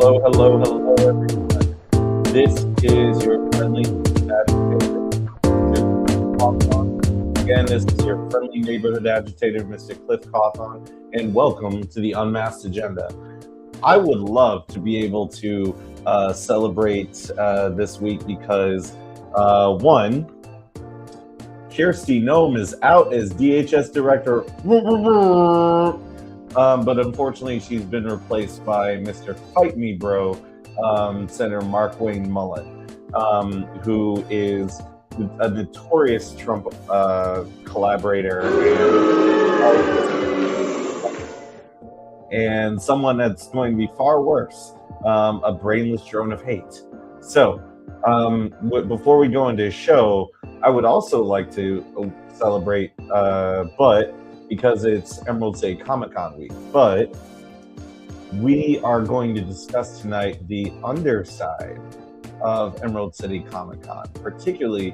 Hello, everyone. This is your friendly agitator, Mr. Cawthon. Again, this is your friendly neighborhood agitator, Mr. Cliff Cawthon, and welcome to the Unmasked Agenda. I would love to be able to celebrate this week because, one, Kirsty Noem is out as DHS director. But unfortunately, she's been replaced by Mr. Fight Me Bro, Senator Mark Wayne Mullen, who is a notorious Trump collaborator and someone that's going to be far worse, a brainless drone of hate. So, before we go into his show, I would also like to celebrate, but because it's Emerald City Comic-Con week, but we are going to discuss tonight the underside of Emerald City Comic-Con, particularly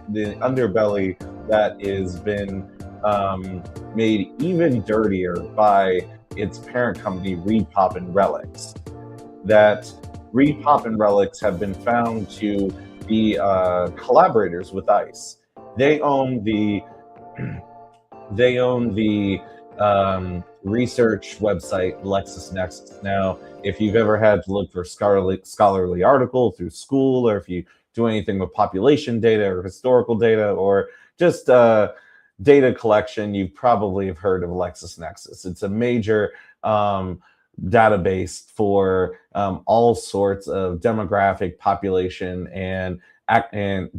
the underbelly that has been made even dirtier by its parent company, Reedpop and Relics. That Reedpop and Relics have been found to be collaborators with ICE. They own the research website LexisNexis. Now, if you've ever had to look for scholarly article through school, or if you do anything with population data or historical data or just data collection, you probably have heard of LexisNexis. It's a major database for all sorts of demographic, population, and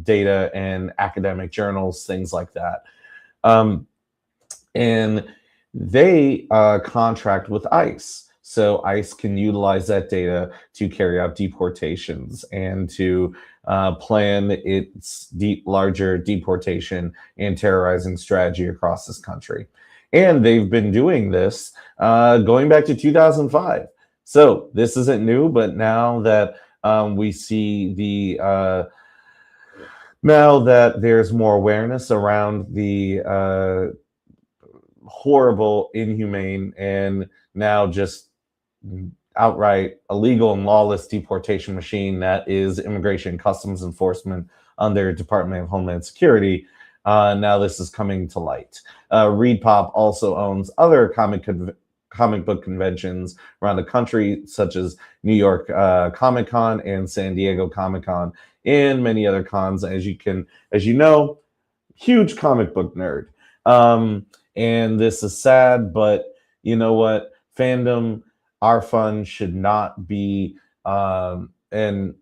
data and academic journals, things like that. And they contract with ICE. So ICE can utilize that data to carry out deportations and to plan its larger deportation and terrorizing strategy across this country. And they've been doing this going back to 2005. So this isn't new, but now that we see now that there's more awareness around the horrible, inhumane, and now just outright illegal and lawless deportation machine that is Immigration and Customs Enforcement under Department of Homeland Security, now this is coming to light. Reedpop also owns other comic book conventions around the country, such as New York Comic Con and San Diego Comic Con, and many other cons. As you know, huge comic book nerd. And this is sad, but you know what? Fandom, our fun should not be, and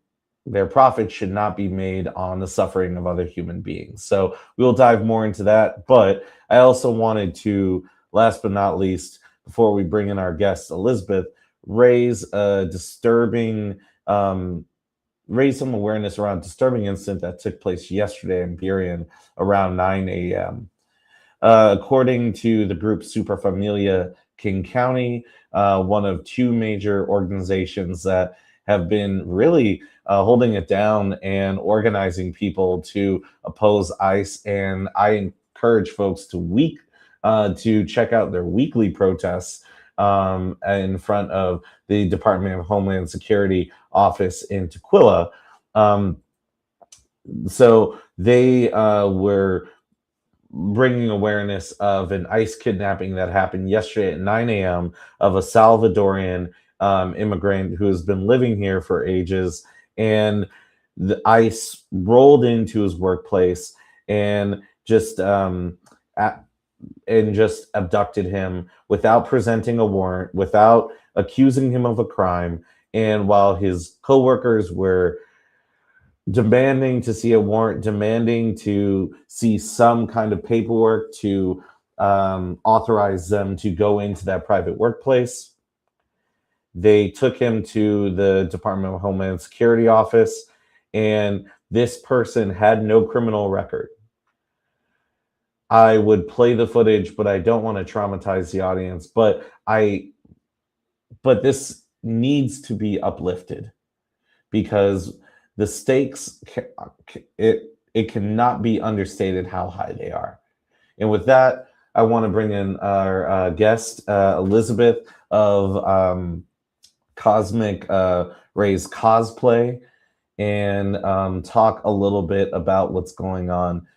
their profit should not be made on the suffering of other human beings. So we'll dive more into that. But I also wanted to, last but not least, before we bring in our guest, Elizabeth, raise some awareness around a disturbing incident that took place yesterday in Burien around 9 a.m. According to the group Super Familia King County, one of two major organizations that have been really holding it down and organizing people to oppose ICE. And I encourage folks to check out their weekly protests in front of the Department of Homeland Security office in Tukwila. So they were bringing awareness of an ICE kidnapping that happened yesterday at 9 a.m. of a Salvadorian immigrant who has been living here for ages, and the ICE rolled into his workplace and just abducted him without presenting a warrant, without accusing him of a crime. And while his coworkers were demanding to see a warrant, demanding to see some kind of paperwork to authorize them to go into that private workplace, they took him to the Department of Homeland Security office, and this person had no criminal record. I would play the footage, but I don't want to traumatize the audience. But this needs to be uplifted, because the stakes, it cannot be understated how high they are. And with that, I want to bring in our guest, Elizabeth of cosmic Reys cosplay and talk a little bit about what's going on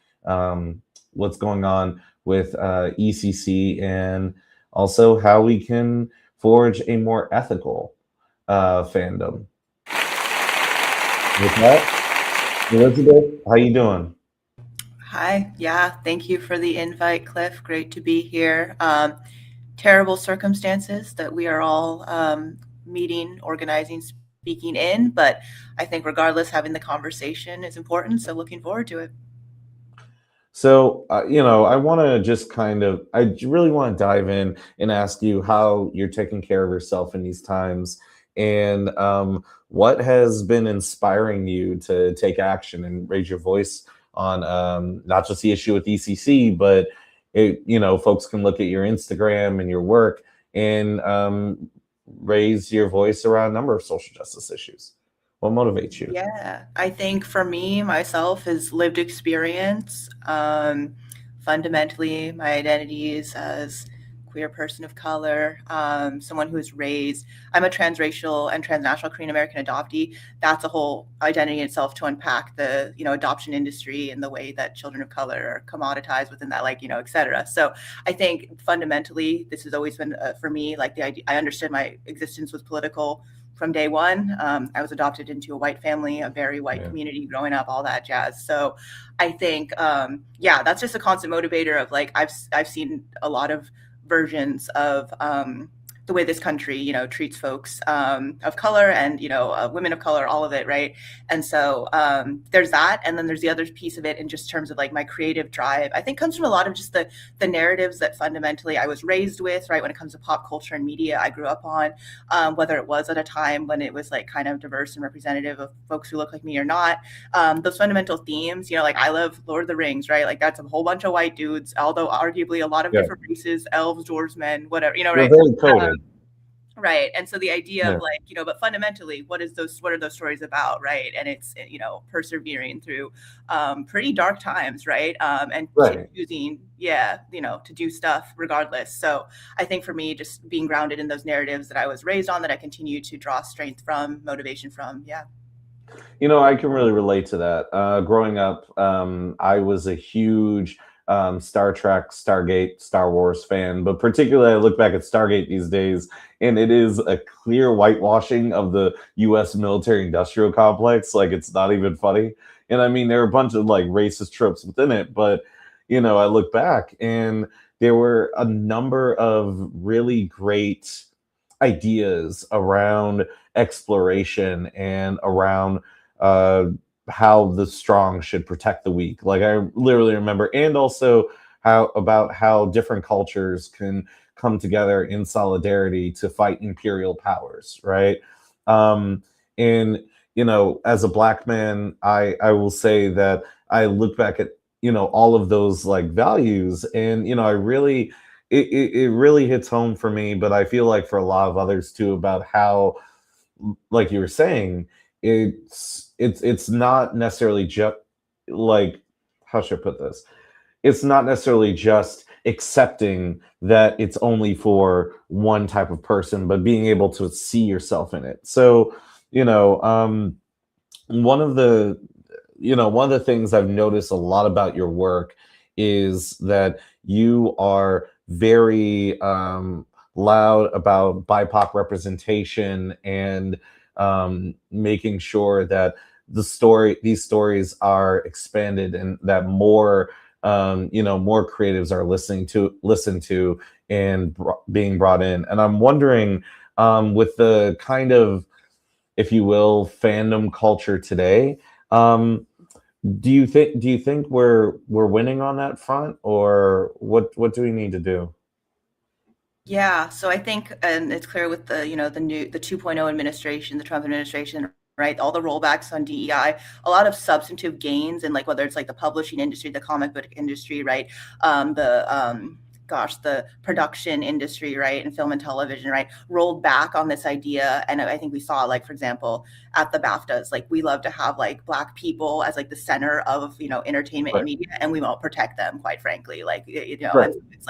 with ECC, and also how we can forge a more ethical fandom. With that, Elizabeth, how you doing? Hi. Yeah. Thank you for the invite, Cliff. Great to be here. Terrible circumstances that we are all meeting, organizing, speaking in, but I think regardless, having the conversation is important. So looking forward to it. So, I want to just I really want to dive in and ask you how you're taking care of yourself in these times, and what has been inspiring you to take action and raise your voice on not just the issue with ECC, but folks can look at your Instagram and your work and raise your voice around a number of social justice issues. What motivates you? Yeah, I think for me, myself, is lived experience. Fundamentally, my identity is as queer person of color, someone who is raised. I'm a transracial and transnational Korean American adoptee. That's a whole identity in itself to unpack the adoption industry and the way that children of color are commoditized within that, et cetera. So I think fundamentally, this has always been for me like the idea. I understood my existence was political from day one. I was adopted into a white family, a very white community growing up, all that jazz. So I think, that's just a constant motivator of I've seen a lot of versions of the way this country, treats folks of color and, women of color, all of it. Right. And so there's that. And then there's the other piece of it in just terms of my creative drive, I think comes from a lot of just the narratives that fundamentally I was raised with, right. When it comes to pop culture and media, I grew up on, whether it was at a time when it was kind of diverse and representative of folks who look like me or not. Those fundamental themes, I love Lord of the Rings, right. That's a whole bunch of white dudes, although arguably a lot of different races, elves, dwarves, men, whatever, right. Very coded. Right. And so the idea of but fundamentally, what are those stories about? Right. And it's, persevering through pretty dark times. Right. And choosing, to do stuff regardless. So I think for me, just being grounded in those narratives that I was raised on, that I continue to draw strength from, motivation from. Yeah. I can really relate to that. Growing up, I was a huge Star Trek, Stargate, Star Wars fan, but particularly I look back at Stargate these days, and it is a clear whitewashing of the U.S. military-industrial complex. It's not even funny. And I mean, there are a bunch of racist tropes within it, but I look back and there were a number of really great ideas around exploration and around how the strong should protect the weak. I literally remember, and also how different cultures can come together in solidarity to fight imperial powers, right? And as a Black man, I will say that I look back at all of those values, and I really it really hits home for me, but I feel like for a lot of others too, about how, like you were saying, it's not necessarily just how should I put this? It's not necessarily just accepting that it's only for one type of person, but being able to see yourself in it. So, one of the things I've noticed a lot about your work is that you are very loud about BIPOC representation and making sure that these stories are expanded and that more more creatives are listened to and being brought in. And I'm wondering, with the kind of, if you will, fandom culture today, do you think we're winning on that front, or what do we need to do? Yeah, so I think, and it's clear with the 2.0 administration, the Trump administration, right? All the rollbacks on DEI, a lot of substantive gains, and whether it's the publishing industry, the comic book industry, right? The production industry, right, and film and television, right, rolled back on this idea. And I think we saw, for example, at the BAFTAs, we love to have Black people as the center of entertainment and media, and we won't protect them, quite frankly. And it's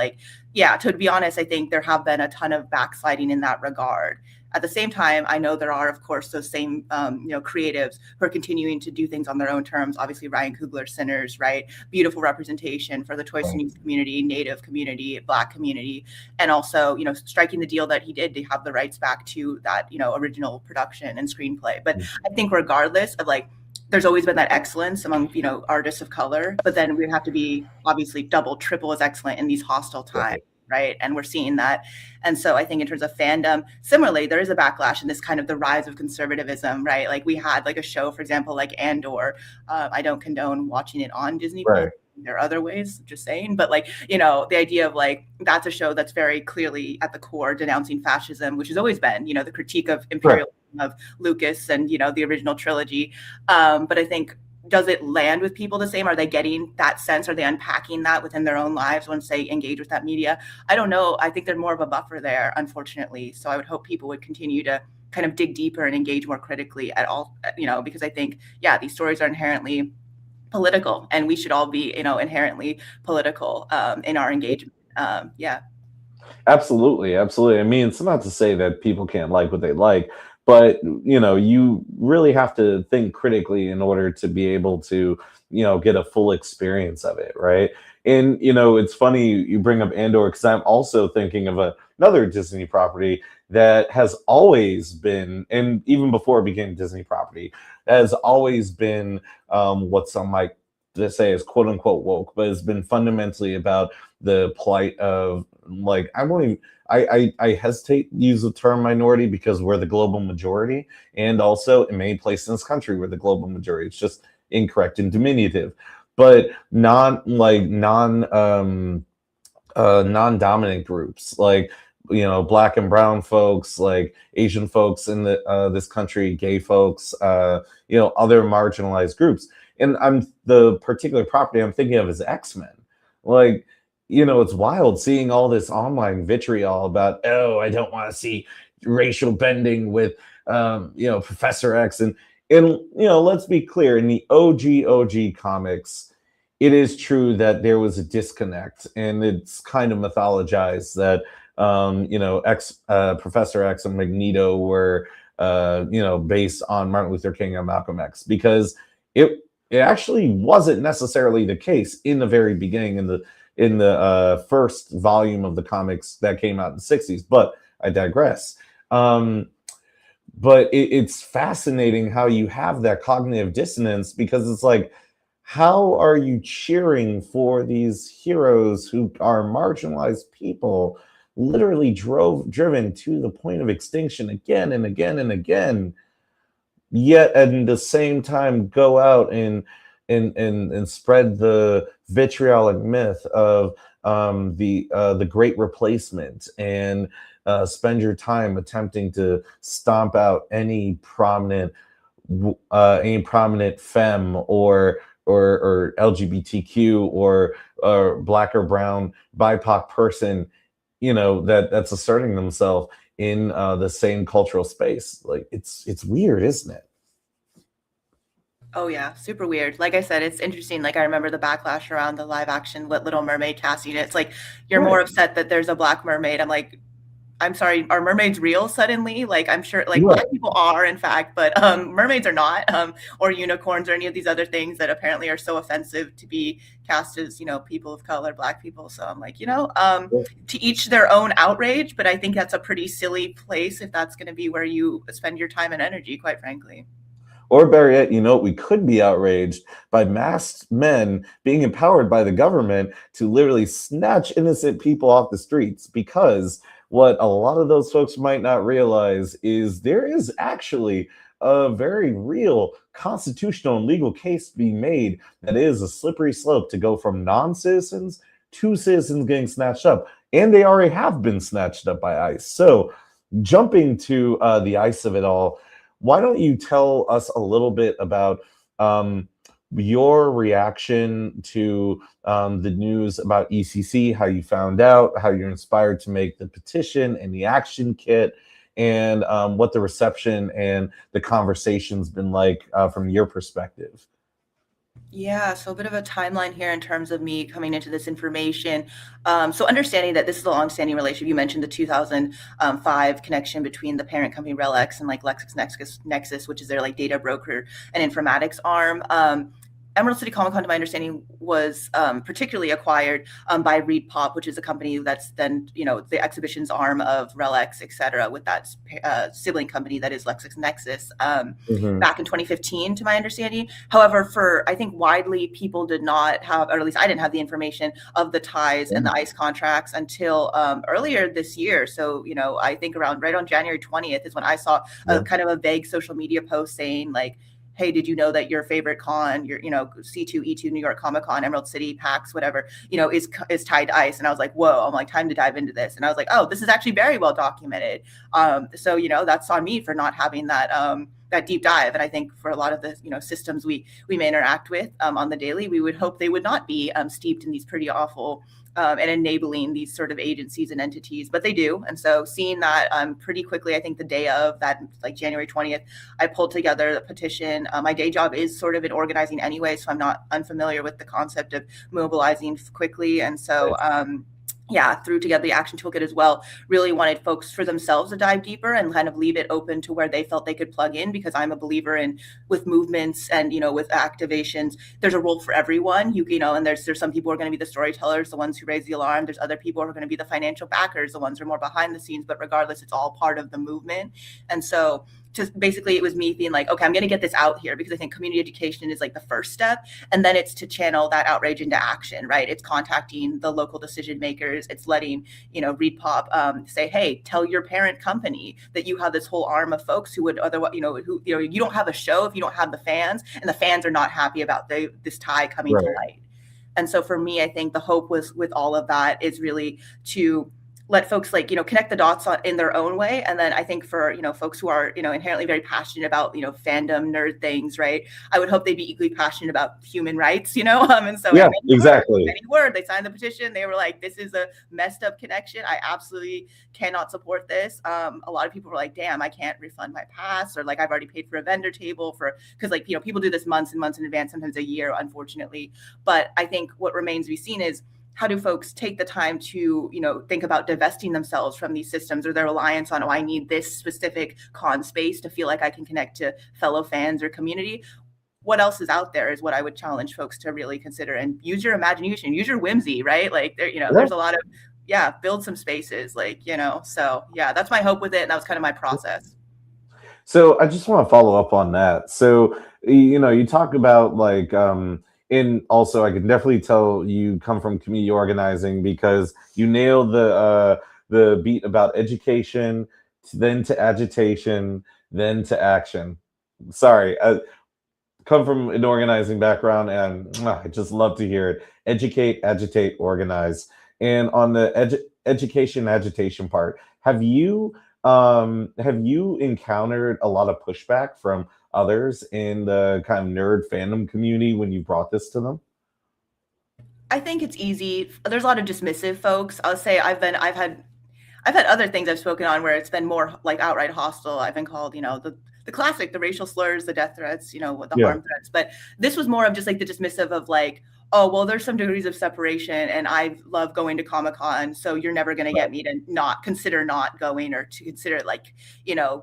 to be honest, I think there have been a ton of backsliding in that regard. At the same time, I know there are, of course, those same creatives who are continuing to do things on their own terms. Obviously, Ryan Coogler, Sinners, right? Beautiful representation for the Choice News community, Native community, Black community, and also, striking the deal that he did to have the rights back to that, original production and screenplay. But I think regardless of there's always been that excellence among, artists of color, but then we have to be obviously double, triple as excellent in these hostile times. Right. And we're seeing that. And so I think in terms of fandom, similarly, there is a backlash in this kind of the rise of conservatism, right? Like we had a show, for example, like Andor. I don't condone watching it on Disney+. Right. There are other ways, just saying. But the idea of that's a show that's very clearly at the core denouncing fascism, which has always been, the critique of imperialism of Lucas and, the original trilogy. But I think, does it land with people the same? Are they getting that sense? Are they unpacking that within their own lives once they engage with that media? I don't know. I think there's more of a buffer there, unfortunately. So I would hope people would continue to kind of dig deeper and engage more critically at all, because I think, these stories are inherently political and we should all be, inherently political in our engagement. Absolutely. Absolutely. I mean, it's not to say that people can't like what they like, but, you really have to think critically in order to be able to, get a full experience of it. Right. And, it's funny you bring up Andor because I'm also thinking of another Disney property that has always been, and even before it became Disney property, has always been what some might say is quote unquote woke, but it's been fundamentally about the plight of I hesitate to use the term minority because we're the global majority, and also in many places in this country we're the global majority. It's just incorrect and diminutive, but non-dominant groups Black and brown folks, Asian folks in this country, gay folks, other marginalized groups. And the particular property I'm thinking of is X-Men. It's wild seeing all this online vitriol about, I don't want to see racial bending with, Professor X. And let's be clear, in the OG comics, it is true that there was a disconnect, and it's kind of mythologized that, Professor X and Magneto were, based on Martin Luther King and Malcolm X, because it actually wasn't necessarily the case in the very beginning in the first volume of the comics that came out in the 60s, but I digress. But it's fascinating how you have that cognitive dissonance, because it's how are you cheering for these heroes who are marginalized people, literally driven to the point of extinction again and again and again, yet at the same time go out and spread the vitriolic myth of the Great Replacement, and spend your time attempting to stomp out any prominent femme or LGBTQ or Black or brown BIPOC person, that's asserting themselves in the same cultural space. It's weird, isn't it? Oh yeah, super weird. Like I said, it's interesting. I remember the backlash around the live action Little Mermaid casting. It's you're more upset that there's a Black mermaid. I'm sorry, are mermaids real suddenly? I'm sure Black people are, in fact, but mermaids are not, or unicorns or any of these other things that apparently are so offensive to be cast as, people of color, Black people. So I'm to each their own outrage, but I think that's a pretty silly place if that's going to be where you spend your time and energy, quite frankly. Or better yet, we could be outraged by masked men being empowered by the government to literally snatch innocent people off the streets, because what a lot of those folks might not realize is there is actually a very real constitutional and legal case to be made that is a slippery slope to go from non-citizens to citizens getting snatched up. And they already have been snatched up by ICE. So jumping to the ICE of it all, why don't you tell us a little bit about your reaction to the news about ECC, how you found out, how you're inspired to make the petition and the action kit, and what the reception and the conversation's been like from your perspective? Yeah, so a bit of a timeline here in terms of me coming into this information. So understanding that this is a long-standing relationship. You mentioned the 2005 connection between the parent company RELX and like LexisNexis, which is their like data broker and informatics arm. Emerald City Comic Con, to my understanding, was particularly acquired by Reedpop, which is a company that's then, the exhibitions arm of RELX, et cetera, with that sibling company that is LexisNexis back in 2015, to my understanding. However, I think widely people did not have, or at least I didn't have the information of the ties and the ICE contracts until earlier this year. So, I think right on January 20th is when I saw a kind of a vague social media post saying like, hey, did you know that your favorite con, your, C2, E2, New York Comic Con, Emerald City, PAX, whatever, is tied to ICE. And I was like, whoa, I'm like, time to dive into this. And I was like, oh, this is actually very well documented. So, that's on me for not having that deep dive. And I think for a lot of the, systems we may interact with on the daily, we would hope they would not be steeped in these pretty awful and enabling these sort of agencies and entities, but they do. And so seeing that pretty quickly, I think the day of that, like January 20th, I pulled together the petition. My day job is sort of in organizing anyway, so I'm not unfamiliar with the concept of mobilizing quickly. And so, threw together the action toolkit as well. Really wanted folks for themselves to dive deeper and kind of leave it open to where they felt they could plug in, because I'm a believer in with movements and, with activations, there's a role for everyone, and there's some people who are going to be the storytellers, the ones who raise the alarm. There's other people who are going to be the financial backers, the ones who are more behind the scenes, but regardless, it's all part of the movement. And so just basically it was me being like, okay, I'm going to get this out here, because I think community education is like the first step. And then it's to channel that outrage into action, right? It's contacting the local decision makers. It's letting, Reedpop say, hey, tell your parent company that you have this whole arm of folks who would otherwise, you don't have a show if you don't have the fans, and the fans are not happy about this tie coming to light. And so for me, I think the hope was with all of that is really to let folks connect the dots in their own way. And then I think for, folks who are, inherently very passionate about, fandom nerd things, right? I would hope they'd be equally passionate about human rights, and so exactly. Any word, they signed the petition. They were like, this is a messed up connection. I absolutely cannot support this. A lot of people were like, damn, I can't refund my pass, or like, I've already paid for a vendor table because people do this months and months in advance, sometimes a year, unfortunately. But I think what remains to be seen is, how do folks take the time to, think about divesting themselves from these systems, or their reliance on, I need this specific con space to feel like I can connect to fellow fans or community. What else is out there is what I would challenge folks to really consider, and use your imagination, use your whimsy, right? Like there's a lot of, build some spaces, so that's my hope with it. And that was kind of my process. So I just want to follow up on that. So, you talk about and also I can definitely tell you come from community organizing, because you nail the beat about education, then to agitation, then to action. Sorry, I come from an organizing background, and I just love to hear it. Educate, agitate, organize. And on the education agitation part, have you encountered a lot of pushback from others in the kind of nerd fandom community when you brought this to them? I think it's easy. There's a lot of dismissive folks. I'll say I've had other things I've spoken on where it's been more like outright hostile. I've been called, the classic, the racial slurs, the death threats, the harm threats. But this was more of just like the dismissive of like, oh, well, there's some degrees of separation, and I love going to Comic-Con, so you're never going to get me to not consider not going, or to consider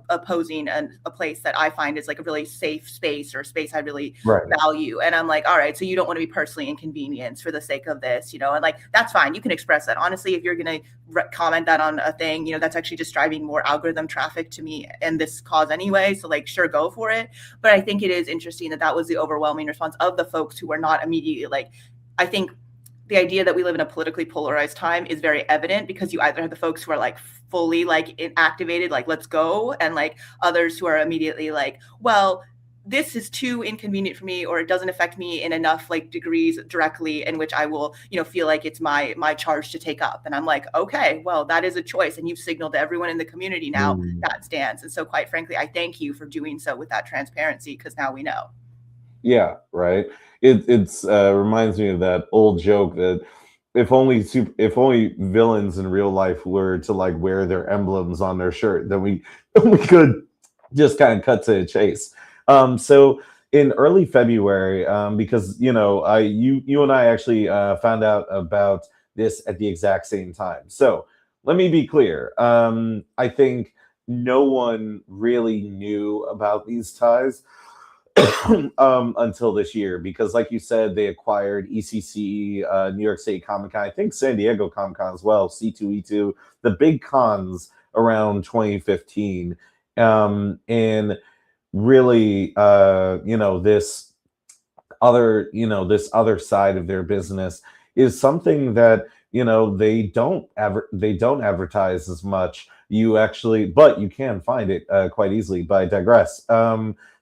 opposing a place that I find is like a really safe space, or a space I really value. And I'm like, all right, so you don't want to be personally inconvenienced for the sake of this, and like, that's fine. You can express that. Honestly, if you're going to comment that on a thing, that's actually just driving more algorithm traffic to me and this cause anyway. So like, sure, go for it. But I think it is interesting that was the overwhelming response of the folks who were not immediately like, I think the idea that we live in a politically polarized time is very evident, because you either have the folks who are like fully activated, like, let's go, and like others who are immediately like, well, this is too inconvenient for me, or it doesn't affect me in enough degrees directly in which I will, feel like it's my charge to take up. And I'm like, okay, well, that is a choice. And you've signaled to everyone in the community now that stands. And so quite frankly, I thank you for doing so with that transparency, because now we know. Yeah, right. It's reminds me of that old joke that if only villains in real life were to wear their emblems on their shirt, then we could just kind of cut to the chase. So in early February, because you and I actually found out about this at the exact same time. So let me be clear. I think no one really knew about these ties until this year because, like you said, they acquired ECC, New York State Comic Con, I think San Diego Comic Con as well, C2E2, the big cons around 2015, and really, this other side of their business is something that they don't advertise as much. But you can find it quite easily. But I digress.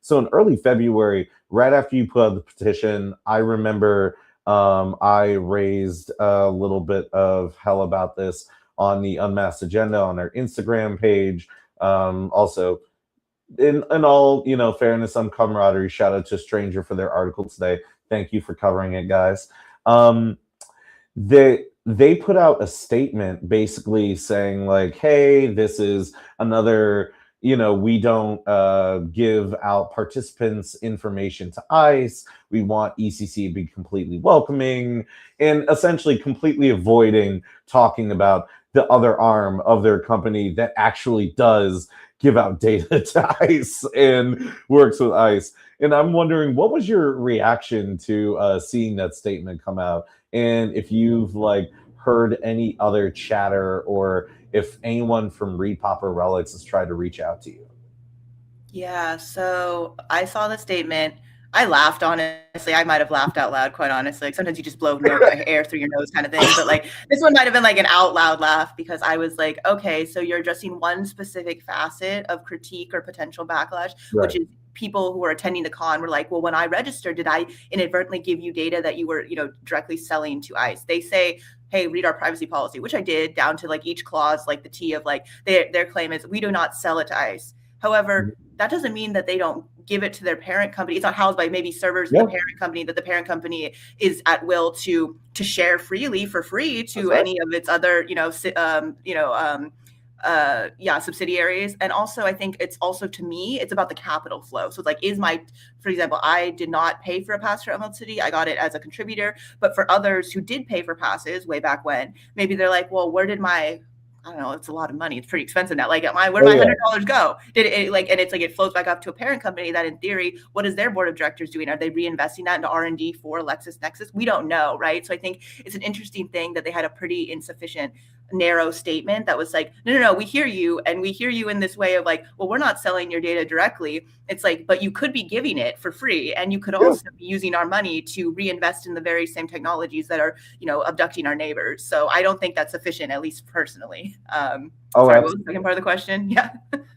So in early February, right after you put out the petition, I remember I raised a little bit of hell about this on the Unmasked Agenda on our Instagram page. Also, in all fairness, some camaraderie, shout out to Stranger for their article today. Thank you for covering it, guys. They put out a statement basically saying like, hey, this is another, we don't give out participants information to ICE. We want ECC to be completely welcoming, and essentially completely avoiding talking about the other arm of their company that actually does give out data to ICE and works with ICE. And I'm wondering, what was your reaction to seeing that statement come out? And if you've heard any other chatter, or if anyone from Reedpop or Relics has tried to reach out to you. Yeah, so I saw the statement. I laughed, honestly. I might have laughed out loud, quite honestly. Like sometimes you just blow air through your nose kind of thing. But this one might have been an out loud laugh because I was like, okay, so you're addressing one specific facet of critique or potential backlash, Right. which is people who are attending the con were like, well, when I registered, did I inadvertently give you data that you were, directly selling to ICE? They say, hey, read our privacy policy, which I did down to each clause, the T of their claim is we do not sell it to ICE. However, that doesn't mean that they don't give it to their parent company. It's not housed by maybe servers in the parent company, that the parent company is at will to share freely for free to any of its other, subsidiaries. And also, I think it's also, to me, it's about the capital flow. So for example, I did not pay for a pass for Emerald City. I got it as a contributor. But for others who did pay for passes way back when, maybe they're like, well, where did my, I don't know, it's a lot of money. It's pretty expensive now. Where did my $100 go? Did it and it's it flows back up to a parent company that in theory, what is their board of directors doing? Are they reinvesting that into R&D for LexisNexis? We don't know, right? So I think it's an interesting thing that they had a pretty insufficient, narrow statement that was no, we hear you, and we hear you in this way of well, we're not selling your data directly. It's but you could be giving it for free, and you could also be using our money to reinvest in the very same technologies that are, abducting our neighbors. So I don't think that's sufficient, at least personally. Sorry, what was the second part of the question? Yeah.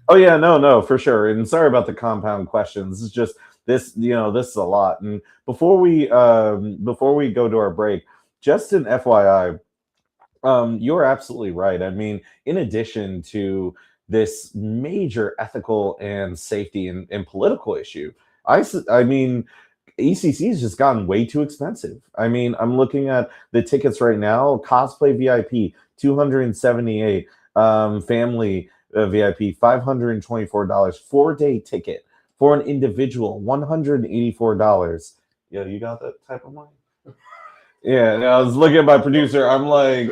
Oh yeah, no, for sure. And sorry about the compound questions. It's just this, this is a lot. And before we go to our break, just an FYI, you're absolutely right. I mean, in addition to this major ethical and safety and political issue, I mean, ECC has just gotten way too expensive. I mean, I'm looking at the tickets right now. Cosplay VIP, $278. Family VIP, $524. 4-day ticket for an individual, $184. Yo, you got that type of money? Yeah, I was looking at my producer. I'm like,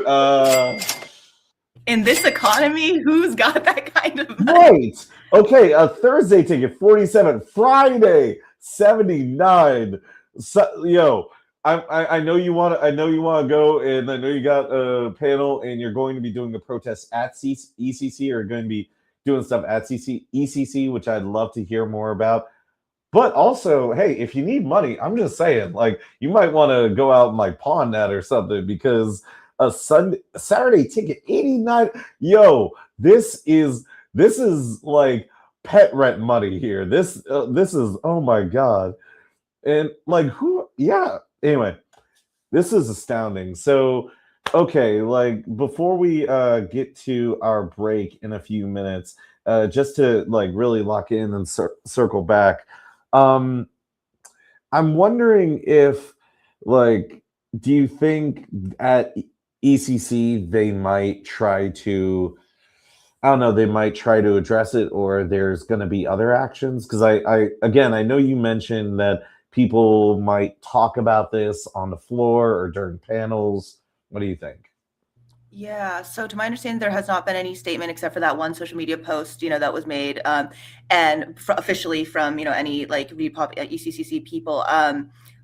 in this economy, who's got that kind of money? Right. Okay, a Thursday ticket, 47. Friday, 79. So, I know you want to go, and I know you got a panel, and you're going to be doing the protests at ECC, or going to be doing stuff at ECC, which I'd love to hear more about. But also, hey, if you need money, I'm just saying, you might want to go out and pawn that or something, because a Saturday ticket, 89. Yo, this is pet rent money here. This is, oh my God. And who? Yeah. Anyway, this is astounding. So, okay, before we get to our break in a few minutes, just to really lock in and circle back. I'm wondering if, do you think at ECC they might try to I don't know, they might try to address it, or there's going to be other actions. Because again, I know you mentioned that people might talk about this on the floor or during panels. What do you think? Yeah, so to my understanding, there has not been any statement except for that one social media post, that was made, and officially from, any like Reedpop ECCC people.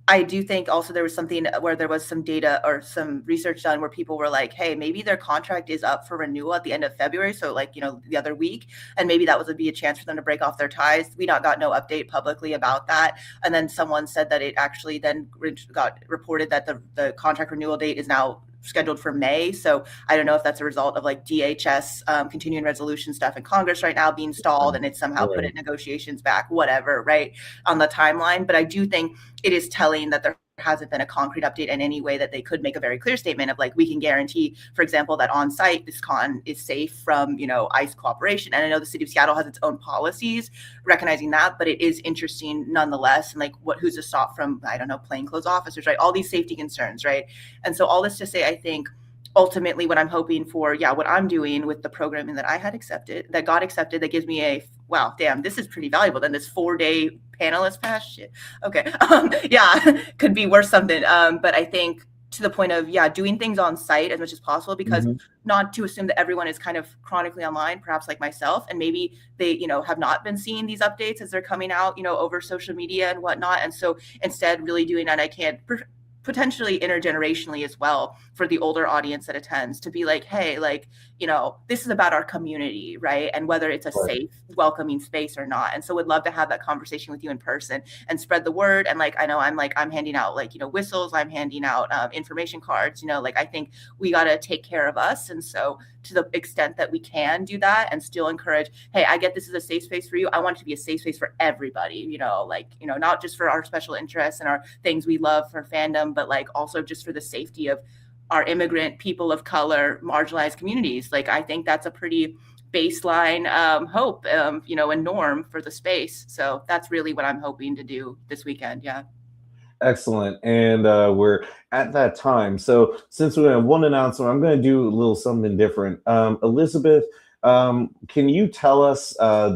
I do think also there was something where there was some data or some research done where people were like, hey, maybe their contract is up for renewal at the end of February. So like, the other week, and maybe that would be a chance for them to break off their ties. We got no update publicly about that. And then someone said that it actually then got reported that the contract renewal date is now scheduled for May. So I don't know if that's a result of like DHS continuing resolution stuff in Congress right now being stalled, and it's somehow put in negotiations back, whatever, right, on the timeline. But I do think it is telling that there hasn't been a concrete update in any way that they could make a very clear statement of like, we can guarantee, for example, that on site this con is safe from, ICE cooperation. And I know the city of Seattle has its own policies recognizing that, but it is interesting nonetheless. And like, who's to stop from, I don't know, plainclothes officers, right? All these safety concerns, right? And so all this to say, I think ultimately what I'm hoping for, what I'm doing with the programming that I had accepted, that got accepted, that gives me a, wow, damn, this is pretty valuable. Then this 4-day panelist pass shit. Okay. Could be worth something. But I think to the point of, doing things on site as much as possible, because not to assume that everyone is kind of chronically online, perhaps like myself, and maybe they, have not been seeing these updates as they're coming out, over social media and whatnot. And so instead really doing that, I can't potentially intergenerationally as well for the older audience that attends to be like, hey, like, this is about our community, right? And whether it's a safe, welcoming space or not. And so would love to have that conversation with you in person and spread the word. And like, I know I'm handing out like, whistles, I'm handing out information cards, like, I think we got to take care of us. And so to the extent that we can do that and still encourage, hey, I get this is a safe space for you. I want it to be a safe space for everybody, not just for our special interests and our things we love for fandom, but like also just for the safety of our immigrant, people of color, marginalized communities. Like, I think that's a pretty baseline hope, and norm for the space. So that's really what I'm hoping to do this weekend. Yeah. Excellent. And we're at that time. So since we have one announcement, I'm going to do a little something different. Elizabeth, can you tell us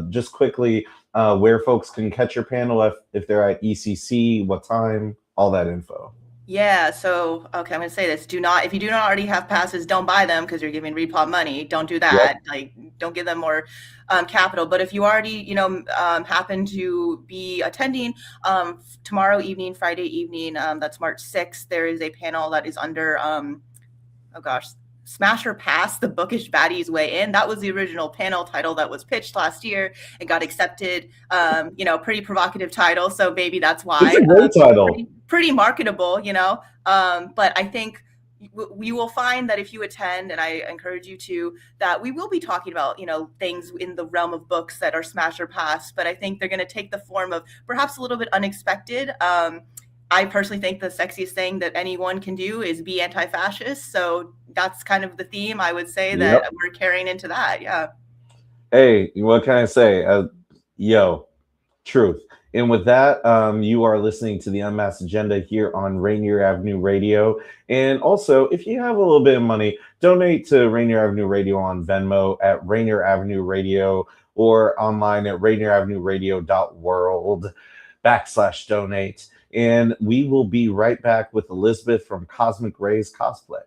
just quickly where folks can catch your panel if they're at ECC, what time, all that info? Yeah, so, okay, I'm going to say this. If you do not already have passes, don't buy them because you're giving Reedpop money. Don't do that. Yep. Like, don't give them more capital. But if you already, happen to be attending tomorrow evening, Friday evening, that's March 6th, there is a panel that is under, Smash or Pass, the Bookish Baddies Way In. That was the original panel title that was pitched last year and got accepted. Pretty provocative title. So maybe that's why. It's a great title. Pretty marketable, but I think we will find that if you attend, and I encourage you to, that we will be talking about, things in the realm of books that are smash or pass, but I think they're going to take the form of perhaps a little bit unexpected. I personally think the sexiest thing that anyone can do is be anti-fascist. So that's kind of the theme, I would say, that we're carrying into that. Yeah. Hey, what can I say? Truth. And with that, you are listening to the Unmasked Agenda here on Rainier Avenue Radio. And also, if you have a little bit of money, donate to Rainier Avenue Radio on Venmo at Rainier Avenue Radio or online at rainieravenue.world/donate. And we will be right back with Elizabeth from Cosmic Reys Cosplay.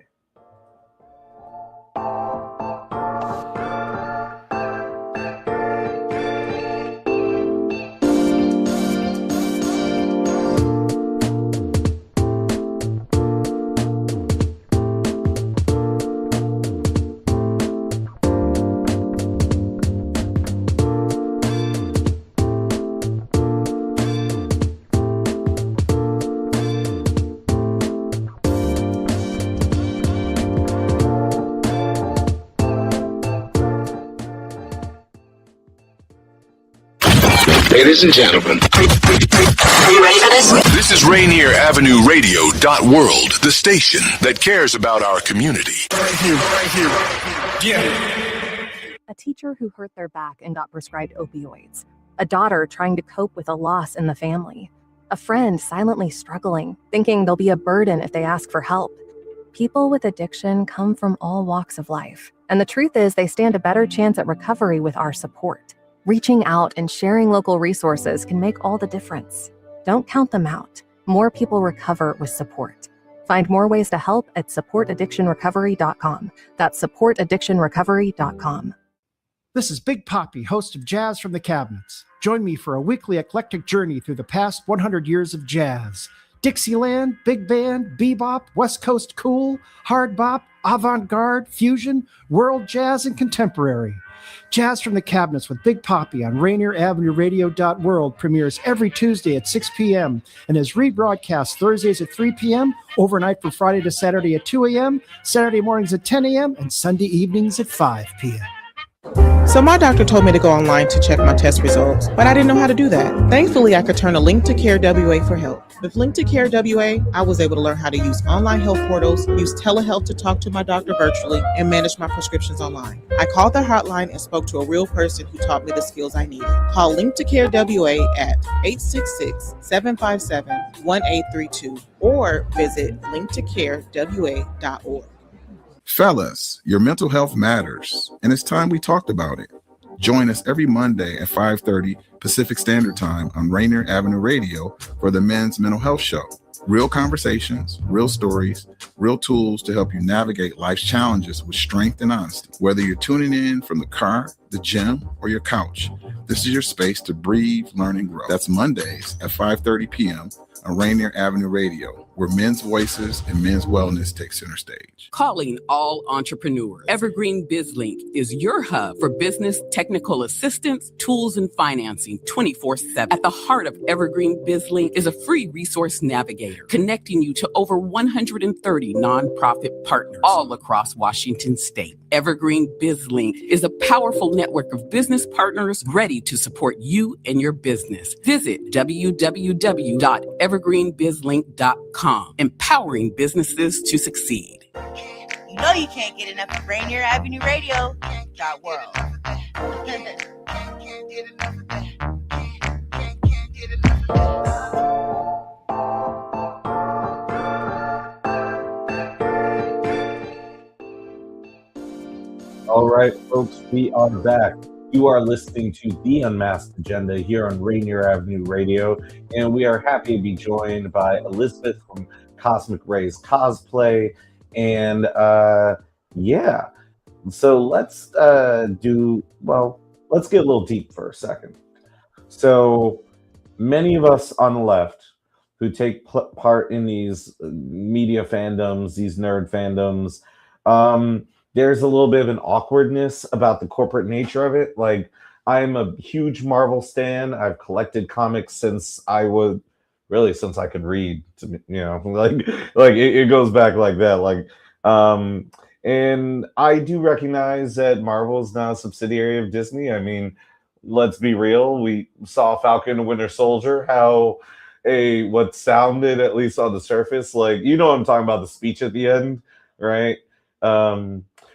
Ladies and gentlemen, are you ready for this? This is Rainier Avenue Radio.world, the station that cares about our community. Right here. Yeah. A teacher who hurt their back and got prescribed opioids. A daughter trying to cope with a loss in the family. A friend silently struggling, thinking they'll be a burden if they ask for help. People with addiction come from all walks of life, and the truth is they stand a better chance at recovery with our support. Reaching out and sharing local resources can make all the difference. Don't count them out. More people recover with support. Find more ways to help at supportaddictionrecovery.com. That's supportaddictionrecovery.com. This is Big Poppy, host of Jazz from the Cabinets. Join me for a weekly eclectic journey through the past 100 years of jazz. Dixieland, big band, bebop, West Coast cool, hard bop, avant-garde, fusion, world jazz, and contemporary. Jazz from the Cabinets with Big Poppy on Rainier Avenue Radio.world premieres every Tuesday at 6 p.m. and is rebroadcast Thursdays at 3 p.m., overnight from Friday to Saturday at 2 a.m., Saturday mornings at 10 a.m., and Sunday evenings at 5 p.m. So my doctor told me to go online to check my test results, but I didn't know how to do that. Thankfully, I could turn to Link to Care WA for help. With Link to Care WA, I was able to learn how to use online health portals, use telehealth to talk to my doctor virtually, and manage my prescriptions online. I called the hotline and spoke to a real person who taught me the skills I needed. Call Link to Care WA at 866-757-1832 or visit linktocarewa.org. Fellas, your mental health matters, and it's time we talked about it. Join us every Monday at 5:30 Pacific Standard Time on Rainier Avenue Radio for the Men's Mental Health Show. Real conversations, real stories, real tools to help you navigate life's challenges with strength and honesty. Whether you're tuning in from the car, the gym, or your couch, this is your space to breathe, learn, and grow. That's Mondays at 5:30 p.m. on Rainier Avenue Radio, where men's voices and men's wellness take center stage. Calling all entrepreneurs. Evergreen BizLink is your hub for business technical assistance, tools, and financing 24/7. At the heart of Evergreen BizLink is a free resource navigator connecting you to over 130 nonprofit partners all across Washington state. Evergreen BizLink is a powerful network of business partners ready to support you and your business. Visit www.evergreenbizlink.com, empowering businesses to succeed. You know you can't get enough of Rainier Avenue Radio. .world. All right, folks, we are back. You are listening to the Unmasked Agenda here on Rainier Avenue Radio, and we are happy to be joined by Elizabeth from Cosmic Reys Cosplay. And yeah, so let's get a little deep for a second. So many of us on the left who take part in these media fandoms, these nerd fandoms, there's a little bit of an awkwardness about the corporate nature of it. Like, I'm a huge Marvel stan. I've collected comics since I could read. It goes back like that. And I do recognize that Marvel is not a subsidiary of Disney. I mean, let's be real. We saw Falcon and Winter Soldier, what sounded, at least on the surface, like, you know what I'm talking about, the speech at the end, right?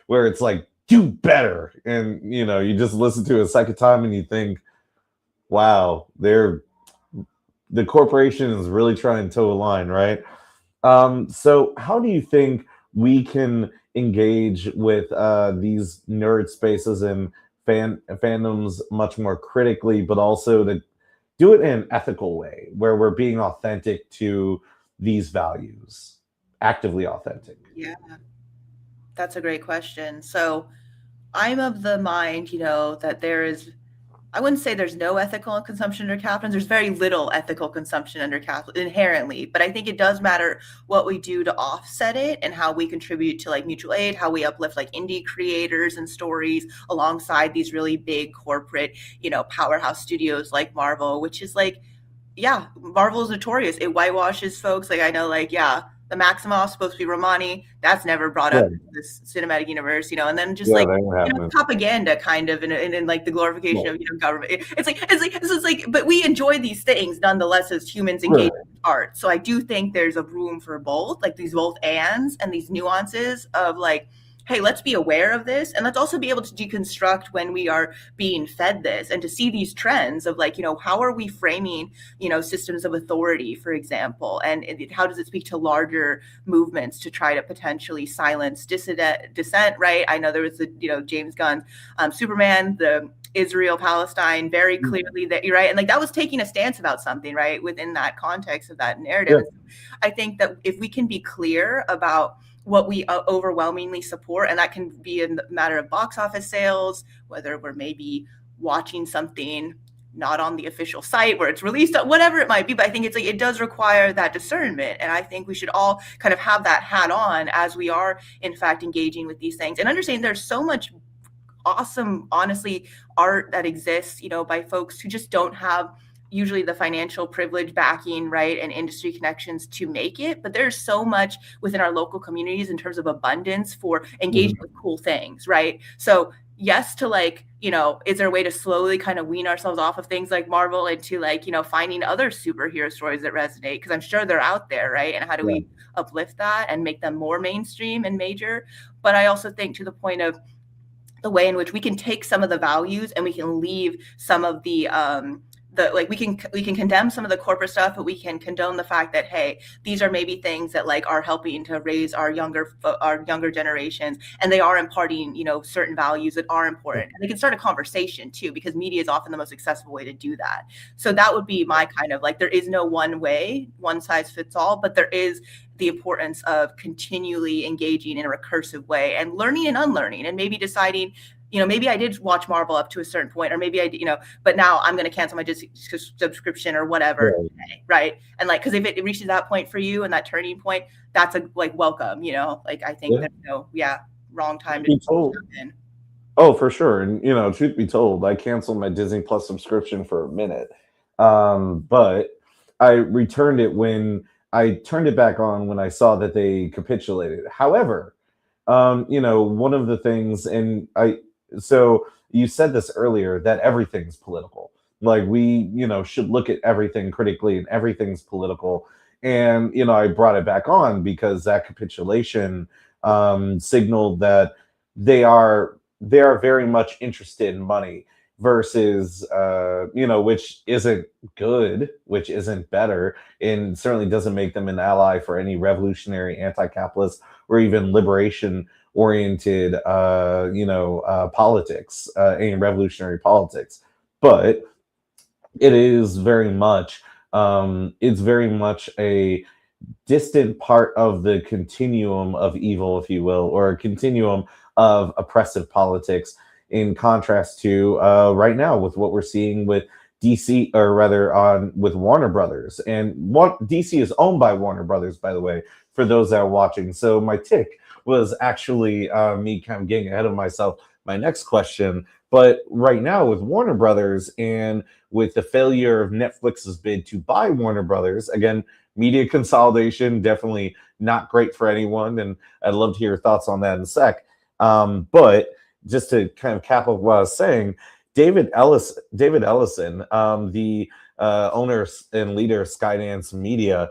Where it's like, do better. And, you just listen to it a second time and you think, wow, the corporation is really trying to toe a line, right? So how do you think we can engage with these nerd spaces and fandoms much more critically, but also to do it in an ethical way where we're being authentic to these values, actively authentic? Yeah. That's a great question. So I'm of the mind, that I wouldn't say there's no ethical consumption under capitalism. There's very little ethical consumption under capitalism inherently, but I think it does matter what we do to offset it and how we contribute to mutual aid, how we uplift indie creators and stories alongside these really big corporate, powerhouse studios like Marvel, which is Marvel is notorious. It whitewashes folks. I know, the Maximoff's supposed to be Romani. That's never brought up in this cinematic universe, and then just propaganda kind of in the glorification of government. But we enjoy these things nonetheless as humans engaged in art. So I do think there's a room for both, these both ands and these nuances of hey, let's be aware of this, and let's also be able to deconstruct when we are being fed this, and to see these trends of like, how are we framing, systems of authority, for example, and how does it speak to larger movements to try to potentially silence dissent, right? I know there was the, James Gunn's Superman, the Israel-Palestine, very clearly that you're right. And like that was taking a stance about something, right? Within that context of that narrative. Yeah. I think that if we can be clear about what we overwhelmingly support, and that can be a matter of box office sales, whether we're maybe watching something not on the official site where it's released, whatever it might be. But I think it's like, it does require that discernment. And I think we should all kind of have that hat on as we are in fact engaging with these things, and understanding there's so much awesome, honestly, art that exists, by folks who just don't have usually the financial privilege backing, right, and industry connections to make it. But there's so much within our local communities in terms of abundance for engaging with cool things, right? So yes, to like, is there a way to slowly kind of wean ourselves off of things like Marvel into like, finding other superhero stories that resonate? Because I'm sure they're out there, right? And how do we uplift that and make them more mainstream and major? But I also think, to the point of the way in which we can take some of the values and we can leave some of the we can condemn some of the corporate stuff, but we can condone the fact that, hey, these are maybe things that like are helping to raise our younger generations, and they are imparting, certain values that are important. And they can start a conversation too, because media is often the most accessible way to do that. So that would be my kind of like, there is no one way, one size fits all, but there is the importance of continually engaging in a recursive way and learning and unlearning, and maybe deciding, maybe I did watch Marvel up to a certain point, or maybe I did, but now I'm going to cancel my subscription or whatever. Right. And like, because if it reaches that point for you and that turning point, that's a like welcome, like I think that, wrong time to jump in. Oh, for sure. And, truth be told, I canceled my Disney Plus subscription for a minute. But I returned it when I turned it back on when I saw that they capitulated. However, one of the things, so you said this earlier, that everything's political. Like we, should look at everything critically, and everything's political. And, I brought it back on because that capitulation signaled that they are very much interested in money versus, which isn't good, which isn't better, and certainly doesn't make them an ally for any revolutionary, anti-capitalist, or even liberation-oriented, politics, any revolutionary politics. But it is very much, a distant part of the continuum of evil, if you will, or a continuum of oppressive politics, in contrast to right now with what we're seeing with DC, or rather with Warner Brothers. And DC is owned by Warner Brothers, by the way, for those that are watching. So my tick was actually me kind of getting ahead of myself. My next question, but right now with Warner Brothers and with the failure of Netflix's bid to buy Warner Brothers, again, media consolidation, definitely not great for anyone. And I'd love to hear your thoughts on that in a sec. But just to kind of cap up what I was saying, David Ellison, the owner and leader of Skydance Media,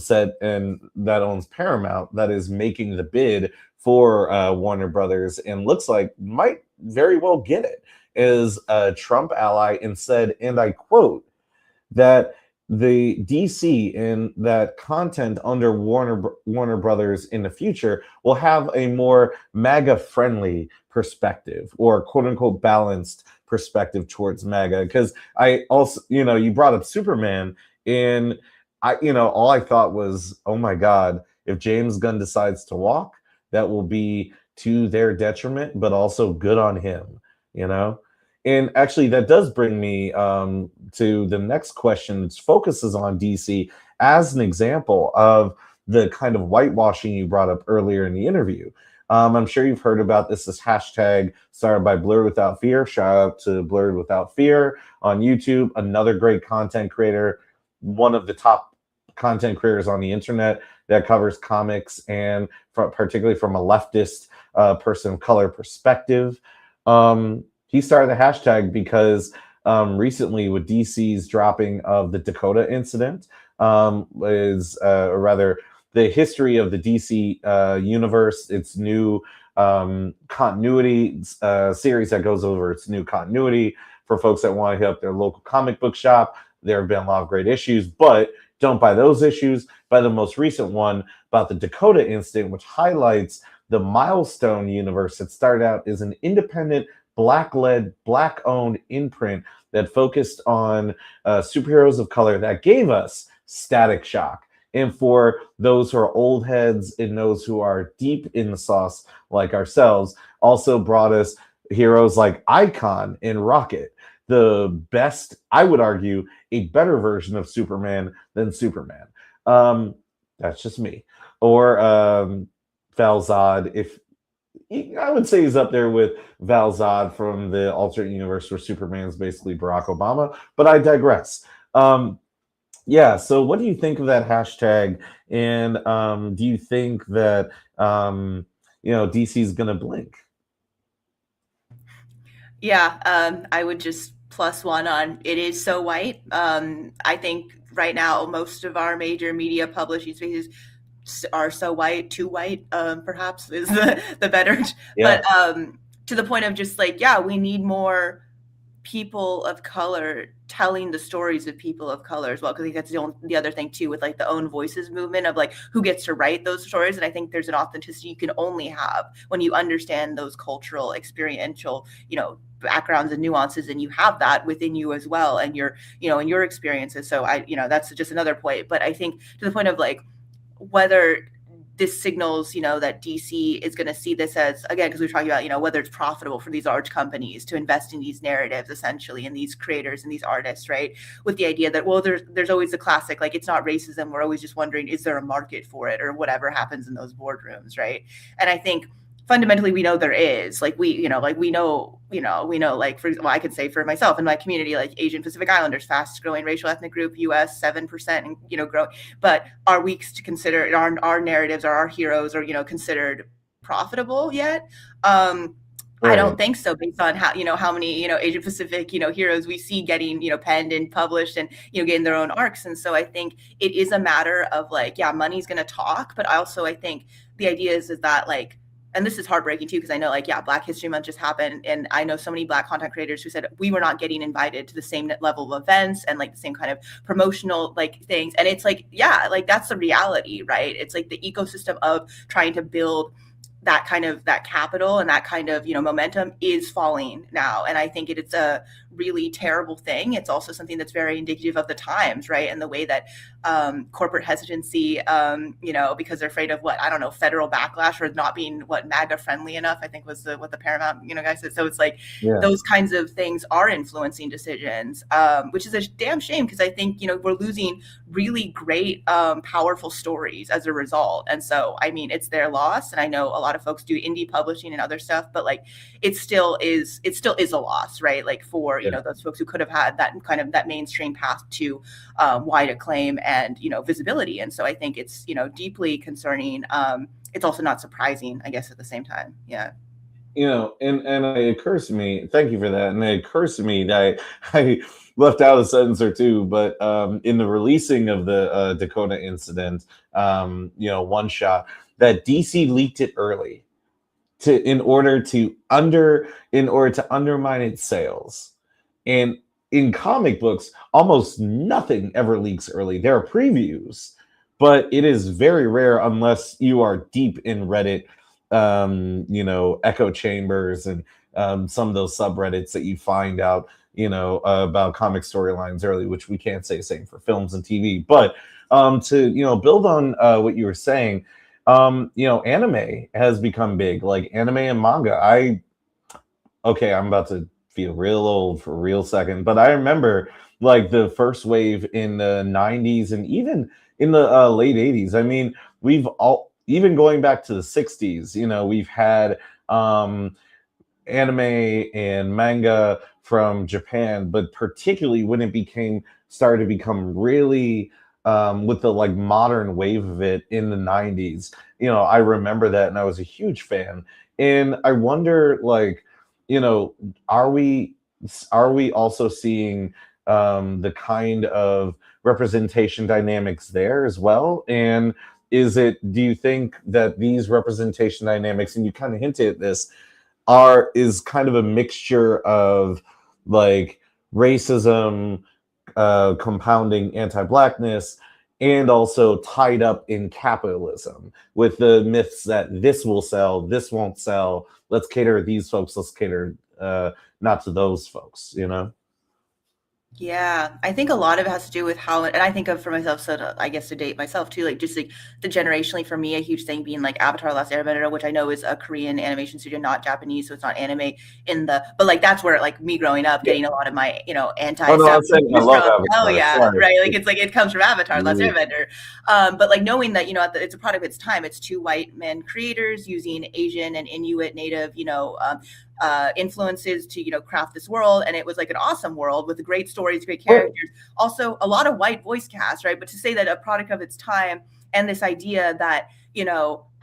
said, and that owns Paramount, that is making the bid for Warner Brothers, and looks like might very well get it, is a Trump ally, and said, and I quote, that the DC and that content under Warner Brothers in the future will have a more MAGA-friendly perspective, or quote unquote balanced perspective towards MAGA. Because I also, you brought up Superman, and I, all I thought was, oh my God, if James Gunn decides to walk, that will be to their detriment, but also good on him, And actually, that does bring me to the next question, which focuses on DC as an example of the kind of whitewashing you brought up earlier in the interview. I'm sure you've heard about this hashtag started by Blurred Without Fear. Shout out to Blurred Without Fear on YouTube, another great content creator, one of the top content creators on the internet that covers comics, and particularly from a leftist person of color perspective. He started the hashtag because recently, with DC's dropping of the Dakota incident, or rather the history of the DC universe, its new continuity series that goes over its new continuity for folks that want to hit up their local comic book shop. There have been a lot of great issues, but don't buy those issues. Buy the most recent one about the Dakota incident, which highlights the Milestone universe that started out as an independent, Black-led, Black-owned imprint that focused on superheroes of color that gave us Static Shock. And for those who are old heads and those who are deep in the sauce like ourselves, also brought us heroes like Icon and Rocket. The best, I would argue, a better version of Superman than Superman. That's just me. Or Val-Zod, if I would say he's up there with Val-Zod from the alternate universe where Superman is basically Barack Obama, but I digress. Yeah, so what do you think of that hashtag? And do you think that DC is going to blink? Yeah, I would just +1 on it is so white. I think right now most of our major media publishing spaces are so white, too white, perhaps is the better. Yeah. But to the point of just like, yeah, we need more people of color telling the stories of people of color as well, because I think that's the other thing too with like the own voices movement of like who gets to write those stories. And I think there's an authenticity you can only have when you understand those cultural, experiential, backgrounds and nuances, and you have that within you as well, and your in your experiences. So that's just another point. But I think to the point of like whether this signals, that DC is going to see this as, again, because we're talking about, whether it's profitable for these large companies to invest in these narratives, essentially, in these creators and these artists, right? With the idea that, well, there's always the classic, like, it's not racism. We're always just wondering, is there a market for it, or whatever happens in those boardrooms, right? And I think fundamentally we know there is, like, we know, like, for example, I could say for myself in my community, like Asian Pacific Islanders, fastest growing racial ethnic group, US 7%, and growing. But are we to consider our narratives or our heroes are considered profitable yet? Right. I don't think so, based on how how many Asian Pacific heroes we see getting penned and published and getting their own arcs. And so I think it is a matter of like, yeah, money's going to talk, but also I think the idea is that like, and this is heartbreaking too, because I know like, yeah, Black History Month just happened. And I know so many Black content creators who said we were not getting invited to the same level of events and like the same kind of promotional like things. And it's like, yeah, like that's the reality, right? It's like the ecosystem of trying to build that kind of that capital and that kind of momentum is falling now. And I think it's a really terrible thing. It's also something that's very indicative of the times, right? And the way that corporate hesitancy, because they're afraid of federal backlash or not being MAGA friendly enough, I think was what the Paramount guy said. So it's like those kinds of things are influencing decisions, which is a damn shame, because I think we're losing really great, powerful stories as a result. And so I mean, it's their loss, and I know a lot of folks do indie publishing and other stuff, but like it still is a loss, right? Like for those folks who could have had that kind of that mainstream path to wide acclaim and visibility. And so I think it's deeply concerning. It's also not surprising, I guess, at the same time. Yeah. And it occurs to me, thank you for that. And it occurs to me that I left out a sentence or two, but in the releasing of the Dakota incident, one shot, that DC leaked it early in order to undermine its sales. And in comic books, almost nothing ever leaks early. There are previews, but it is very rare unless you are deep in Reddit, echo chambers and some of those subreddits that you find out, about comic storylines early, which we can't say the same for films and TV. But to, build on what you were saying, anime has become big, like anime and manga. I'm about to feel real old for a real second, but I remember like the first wave in the 90s and even in the late 80s. I mean, we've all, even going back to the 60s, we've had anime and manga from Japan, but particularly when it started to become really with the like modern wave of it in the 90s, I remember that, and I was a huge fan. And I wonder, like, are we also seeing the kind of representation dynamics there as well? And do you think that these representation dynamics, and you kind of hinted at this, is kind of a mixture of like racism, compounding anti-blackness, and also tied up in capitalism with the myths that this will sell, this won't sell, let's cater to these folks, let's cater not to those folks, you know? Yeah, I think a lot of it has to do with how, and I think of for myself, so I guess to date myself too, like just like the generationally for me, a huge thing being like Avatar: The Last Airbender, which I know is a Korean animation studio, not Japanese, so it's not anime but like that's where like me growing up, getting a lot of my, anti Oh, no, stuff. I'm saying I love Avatar. Oh yeah, Sorry. right. Like it's like it comes from Avatar: The Last Airbender. But like knowing that, it's a product of its time. It's two white men creators using Asian and Inuit native, influences to craft this world, and it was like an awesome world with great stories, great characters, also a lot of white voice cast, right? But to say that a product of its time, and this idea that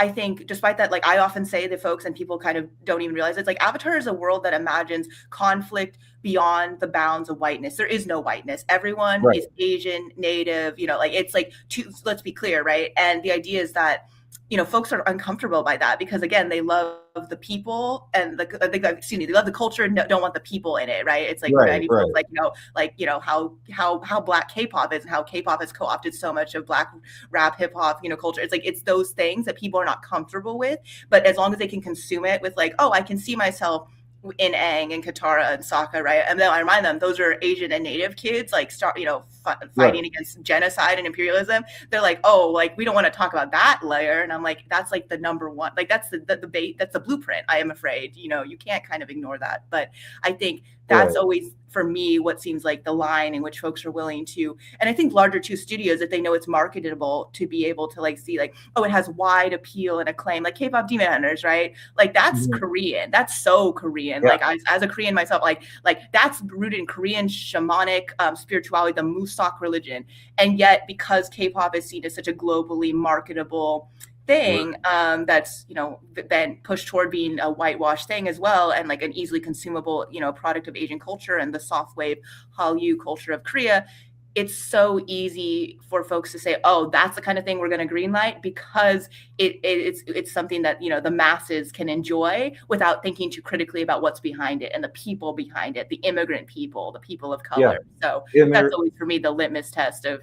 I think despite that, like I often say to folks, and people kind of don't even realize, it's like Avatar is a world that imagines conflict beyond the bounds of whiteness. There is no whiteness. Everyone is Asian, native, like it's like let's be clear, right? And the idea is that folks are uncomfortable by that because again, they love the people and they love the culture and don't want the people in it, right? It's like how Black K-pop is and how K-pop has co-opted so much of Black rap, hip hop, culture. It's like it's those things that people are not comfortable with, but as long as they can consume it with like, oh, I can see myself in Aang and Katara and Sokka, right? And then I remind them those are Asian and Native kids, like fighting against genocide and imperialism. They're like, oh, like we don't want to talk about that layer. And I'm like, that's like the number one, like that's the debate, that's the blueprint. I am afraid, you can't kind of ignore that. But I think that's always for me what seems like the line in which folks are willing to, and I think larger too studios, if they know it's marketable, to be able to like see like, oh, it has wide appeal and acclaim, like K-pop Demon Hunters, right? Like that's Korean, that's so Korean. Like as a Korean myself, like that's rooted in Korean shamanic spirituality, the Musak religion, and yet because K-pop is seen as such a globally marketable thing, that's been pushed toward being a whitewash thing as well, and like an easily consumable product of Asian culture and the soft wave Hallyu culture of Korea. It's so easy for folks to say, oh, that's the kind of thing we're going to greenlight because it's something that the masses can enjoy without thinking too critically about what's behind it and the people behind it, the immigrant people, the people of color. So that's always for me the litmus test of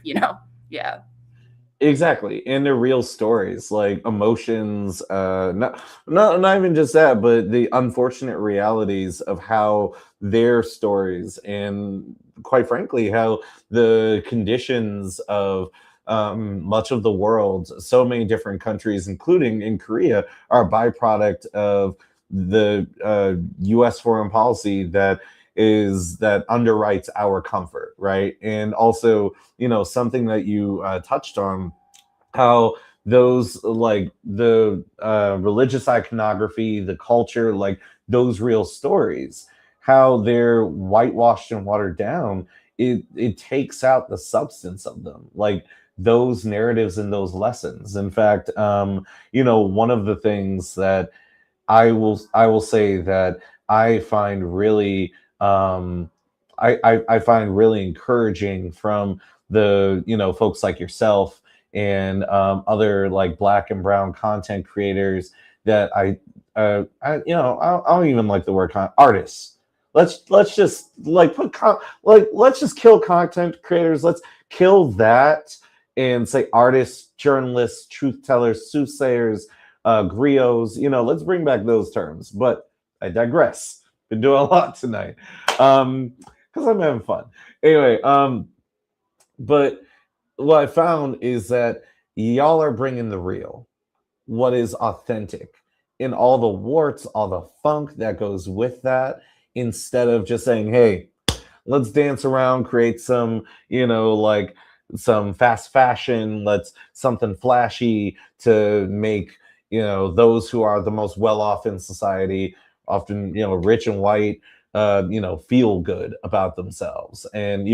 Exactly. And they're real stories, like emotions, not even just that, but the unfortunate realities of how their stories and quite frankly, how the conditions of much of the world, so many different countries, including in Korea, are a byproduct of the US foreign policy that underwrites our comfort, right? And also, something that you touched on, how those like the religious iconography, the culture, like those real stories, how they're whitewashed and watered down, it takes out the substance of them, like those narratives and those lessons. In fact, one of the things that I will say that I find really I find really encouraging from the folks like yourself and other like Black and brown content creators that I don't even like the word artists. Let's just like let's just kill content creators. Let's kill that and say artists, journalists, truth tellers, soothsayers, griots. Let's bring back those terms. But I digress. Been doing a lot tonight because I'm having fun. Anyway, but what I found is that y'all are bringing the real, what is authentic, and all the warts, all the funk that goes with that, instead of just saying, hey, let's dance around, create some, like some fast fashion, let's something flashy to make, those who are the most well-off in society, often, rich and white, feel good about themselves and,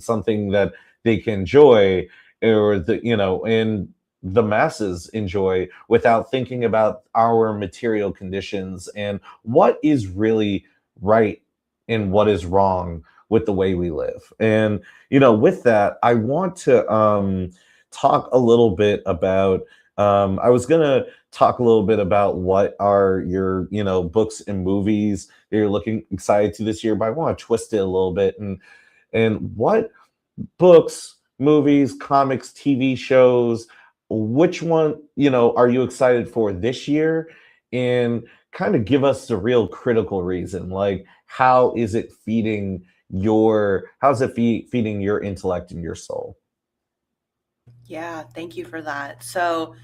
something that they can enjoy or and the masses enjoy without thinking about our material conditions and what is really right and what is wrong with the way we live. And, with that, I want to talk a little bit about I was gonna talk a little bit about what are your, books and movies that you're looking excited to this year, but I want to twist it a little bit and what books, movies, comics, TV shows, which one, are you excited for this year? And kind of give us the real critical reason. Like, how is it feeding feeding your intellect and your soul? Yeah, thank you for that. So,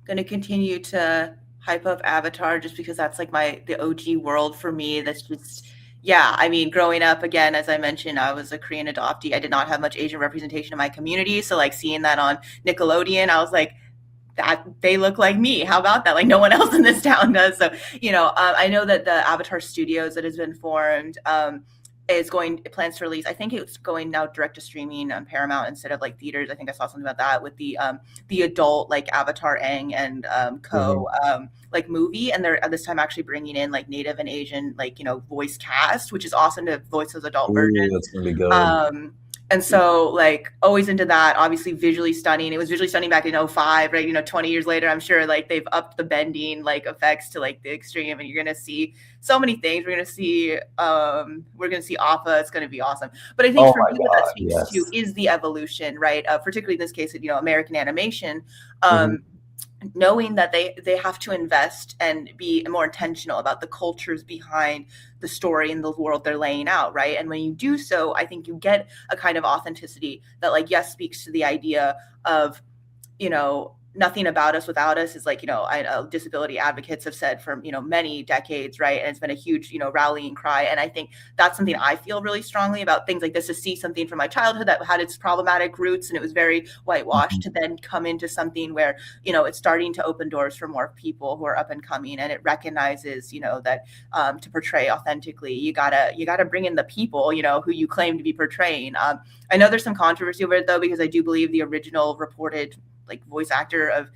going to continue to hype up Avatar just because that's like the OG world for me. That's just, yeah, I mean, growing up, again, as I mentioned, I was a Korean adoptee. I did not have much Asian representation in my community. So like seeing that on Nickelodeon, I was like, that they look like me. How about that? Like no one else in this town does. So, I know that the Avatar Studios that has been formed, it plans to release. I think it's going now direct to streaming on Paramount instead of like theaters. I think I saw something about that with the adult like Avatar Aang and like movie, and they're at this time actually bringing in like Native and Asian voice cast, which is awesome to voice those adult versions. That's gonna be good. And so, like, always into that. Obviously, visually stunning. It was visually stunning back in 2005, right? 20 years later, I'm sure, like, they've upped the bending, like, effects to, like, the extreme. And you're going to see so many things. We're going to see Appa. It's going to be awesome. But I think for me, what that speaks to is the evolution, right? Particularly in this case, American animation. Knowing that they have to invest and be more intentional about the cultures behind the story and the world they're laying out, right? And when you do so, I think you get a kind of authenticity that, like, yes, speaks to the idea of, nothing about us without us is like, disability advocates have said for, many decades, right? And it's been a huge, rallying cry. And I think that's something I feel really strongly about things like this, to see something from my childhood that had its problematic roots and it was very whitewashed, to then come into something where, it's starting to open doors for more people who are up and coming. And it recognizes, that to portray authentically, you gotta bring in the people, who you claim to be portraying. I know there's some controversy over it though, because I do believe the original reported like voice actor of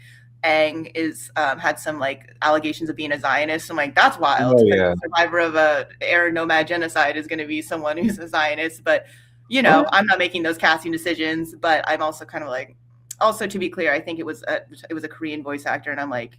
Aang is had some like allegations of being a Zionist. I'm like, that's wild. The survivor of a Arab nomad genocide is going to be someone who's a Zionist. But I'm not making those casting decisions. But I'm also kind of like, also to be clear, I think it was a Korean voice actor, and I'm like,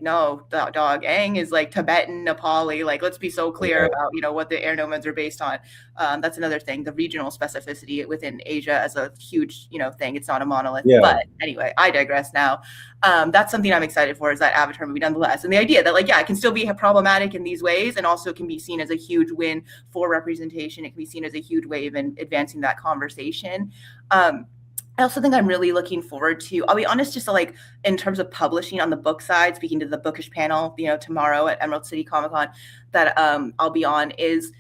no, the dog Aang is like Tibetan, Nepali. Like, let's be so clear about, what the air nomads are based on. That's another thing, the regional specificity within Asia as a huge, thing. It's not a monolith. Yeah. But anyway, I digress now. That's something I'm excited for, is that Avatar movie nonetheless. And the idea that, like, yeah, it can still be problematic in these ways, and also can be seen as a huge win for representation. It can be seen as a huge wave in advancing that conversation. I also think I'm really looking forward to, I'll be honest, just like in terms of publishing on the book side, speaking to the bookish panel, tomorrow at Emerald City Comic-Con that I'll be on, is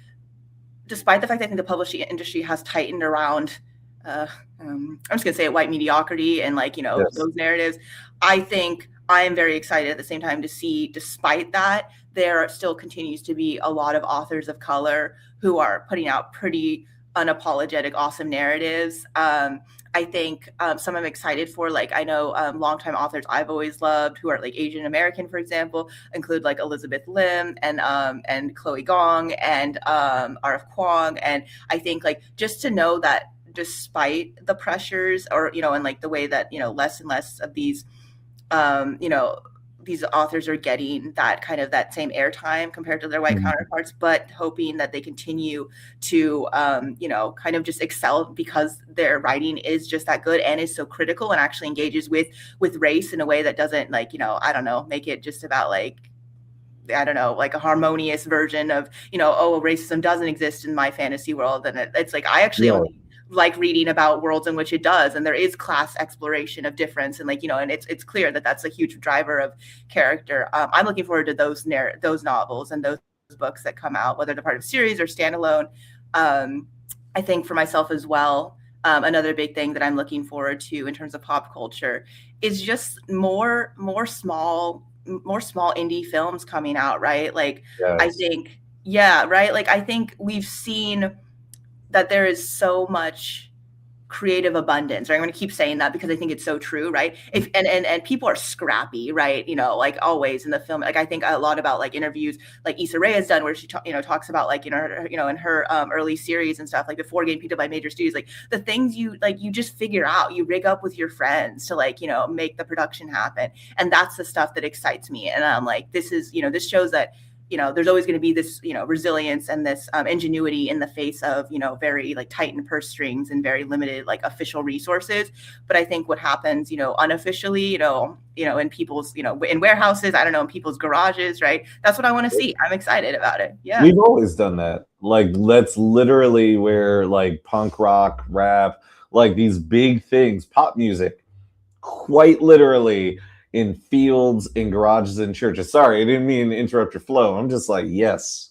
despite the fact that I think the publishing industry has tightened around, I'm just going to say it, white mediocrity and like, those narratives. I think I am very excited at the same time to see, despite that, there still continues to be a lot of authors of color who are putting out pretty unapologetic, awesome narratives. I think some I'm excited for, like, I know longtime authors I've always loved who are like Asian American, for example, include like Elizabeth Lim and Chloe Gong and R.F. Kuang. And I think like just to know that despite the pressures or, and like the way that, less and less of these, these authors are getting that same airtime compared to their white counterparts, but hoping that they continue to, kind of just excel because their writing is just that good and is so critical and actually engages with race in a way that doesn't like, make it just about like, like a harmonious version of, racism doesn't exist in my fantasy world. And it's like, I actually only like reading about worlds in which it does, and there is class exploration of difference, and like and it's clear that that's a huge driver of character. I'm looking forward to those novels and those books that come out, whether they're part of series or standalone. I think for myself as well, another big thing that I'm looking forward to in terms of pop culture is just more small indie films coming out, right? Like I think right, like I think we've seen that there is so much creative abundance, right? I'm going to keep saying that because I think it's so true, right? If and people are scrappy, right? You know, like always in the film. Like I think a lot about like interviews like Issa Rae has done, where she talks about like in her early series and stuff, like before getting picked up by major studios, like the things you just figure out, you rig up with your friends to like make the production happen, and that's the stuff that excites me. And I'm like, this shows that there's always going to be this, resilience and this ingenuity in the face of, very like tightened purse strings and very limited like official resources. But I think what happens, unofficially, in people's, in warehouses, I don't know, in people's garages, right? That's what I want to see. I'm excited about it. Yeah. We've always done that. Like, that's literally where like punk rock, rap, like these big things, pop music, quite literally in fields, in garages, and churches. Sorry, I didn't mean to interrupt your flow. I'm just like, yes.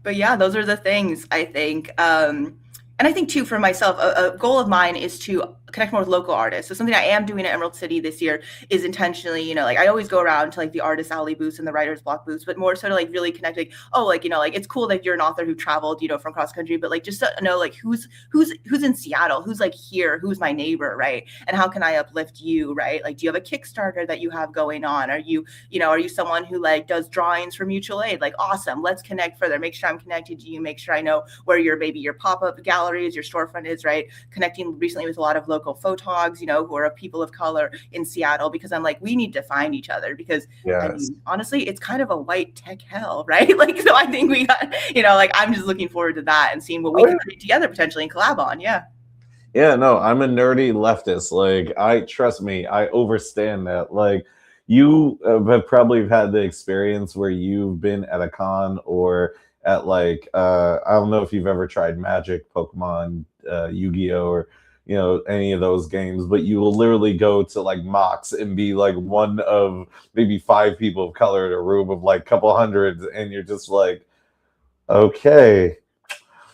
But yeah, those are the things I think. And I think too, for myself, a goal of mine is to connect more with local artists. So something I am doing at Emerald City this year is intentionally, like I always go around to like the artist alley booths and the writer's block booths, but more so to like really connect, like, like it's cool that you're an author who traveled, from cross country, but like just to know like who's in Seattle, who's like here, who's my neighbor, right? And how can I uplift you, right? Like, do you have a Kickstarter that you have going on? Are you someone who like does drawings for mutual aid? Like, awesome, let's connect further. Make sure I'm connected to you. Make sure I know where your pop-up galleries, your storefront is, right? Connecting recently with a lot of local photogs, who are people of color in Seattle, because I'm like, we need to find each other, because yes. I mean, honestly, it's kind of a white tech hell, right? Like, so I think we got, like, I'm just looking forward to that and seeing what we can create together potentially and collab on. Yeah. Yeah, no, I'm a nerdy leftist. Like, trust me, I overstand that. Like, you have probably had the experience where you've been at a con or at like I don't know if you've ever tried Magic, Pokemon, Yu-Gi-Oh, or any of those games, but you will literally go to like Mox and be like one of maybe 5 people of color in a room of like a couple hundreds, and you're just like, okay,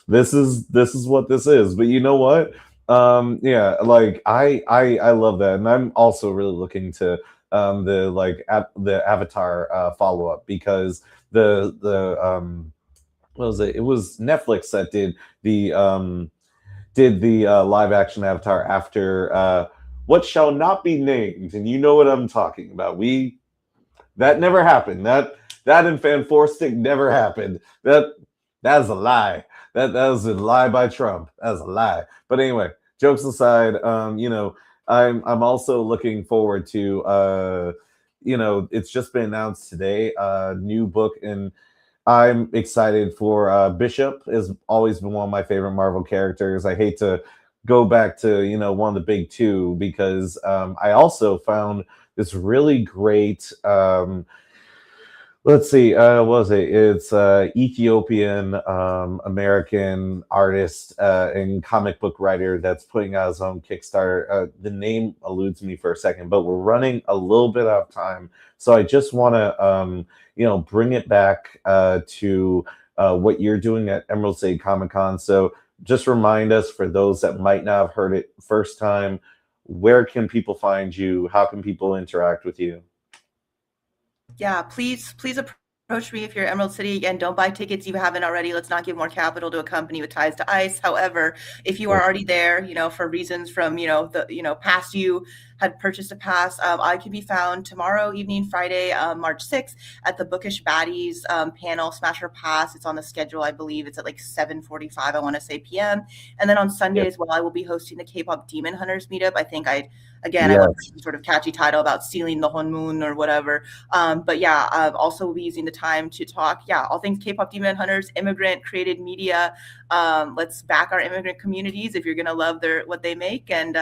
this is what this is. But you know what? Yeah, like I love that, and I'm also really looking to the Avatar follow-up, because the what was it? It was Netflix that did the live action Avatar after what shall not be named, and you know what I'm talking about. That never happened. That in Fanforstic never happened. That is a lie. That was a lie by Trump. That was a lie. But anyway, jokes aside, I'm also looking forward to it's just been announced today, a new book, and I'm excited for Bishop. Has always been one of my favorite Marvel characters. I hate to go back to one of the big two, because I also found this really great let's see, what was it? It's Ethiopian American artist and comic book writer that's putting out his own Kickstarter. The name eludes me for a second, but we're running a little bit out of time, so I just want to bring it back to what you're doing at Emerald City Comic Con. So just remind us, for those that might not have heard it first time, where can people find you? How can people interact with you? Yeah, please approach me if you're at Emerald City. Again, don't buy tickets you haven't already. Let's not give more capital to a company with ties to ICE. However, if you are already there, for reasons from, the past you had purchased a pass, I can be found tomorrow evening, Friday, March 6th, at the Bookish Baddies panel, Smasher Pass. It's on the schedule, I believe. It's at like 7:45, I want to say, p.m. And then on Sunday as well, I will be hosting the K-pop Demon Hunters meetup. I think I love some sort of catchy title about stealing the Honmun or whatever. But yeah, also will be using the time to talk, all things K-pop Demon Hunters, immigrant created media. Let's back our immigrant communities if you're going to love what they make. And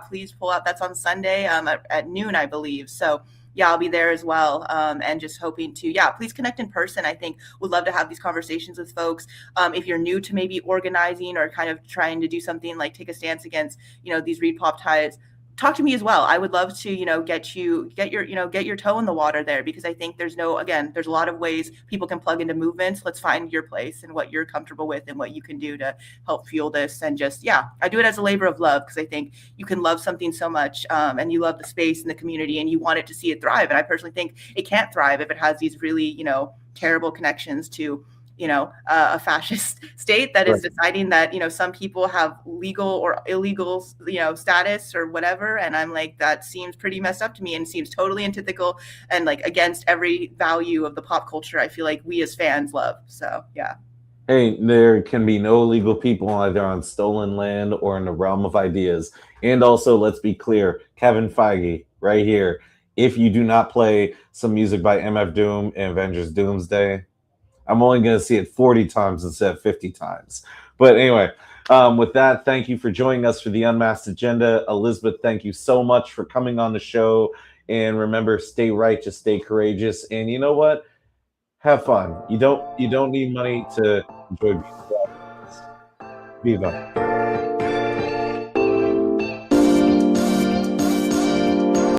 please pull out. That's on Sunday at noon, I believe. So yeah, I'll be there as well. And just hoping to, please connect in person. I think would love to have these conversations with folks. If you're new to maybe organizing or kind of trying to do something like take a stance against, these Reedpop ties, talk to me as well. I would love to, get your toe in the water there, because I think there's a lot of ways people can plug into movements. Let's find your place and what you're comfortable with and what you can do to help fuel this. And just, I do it as a labor of love, because I think you can love something so much and you love the space and the community and you want it to see it thrive. And I personally think it can't thrive if it has these really, terrible connections to a fascist state that is Right. deciding that, some people have legal or illegal, status or whatever. And I'm like, that seems pretty messed up to me and seems totally antithetical and like against every value of the pop culture I feel like we as fans love. So, yeah. Hey, there can be no illegal people either on stolen land or in the realm of ideas. And also, let's be clear, Kevin Feige, right here. If you do not play some music by MF Doom and Avengers Doomsday, I'm only going to see it 40 times instead of 50 times. But anyway, with that, thank you for joining us for the Unmasked Agenda. Elizabeth, thank you so much for coming on the show. And remember, stay righteous, stay courageous. And you know what? Have fun. You don't need money to enjoy. Viva.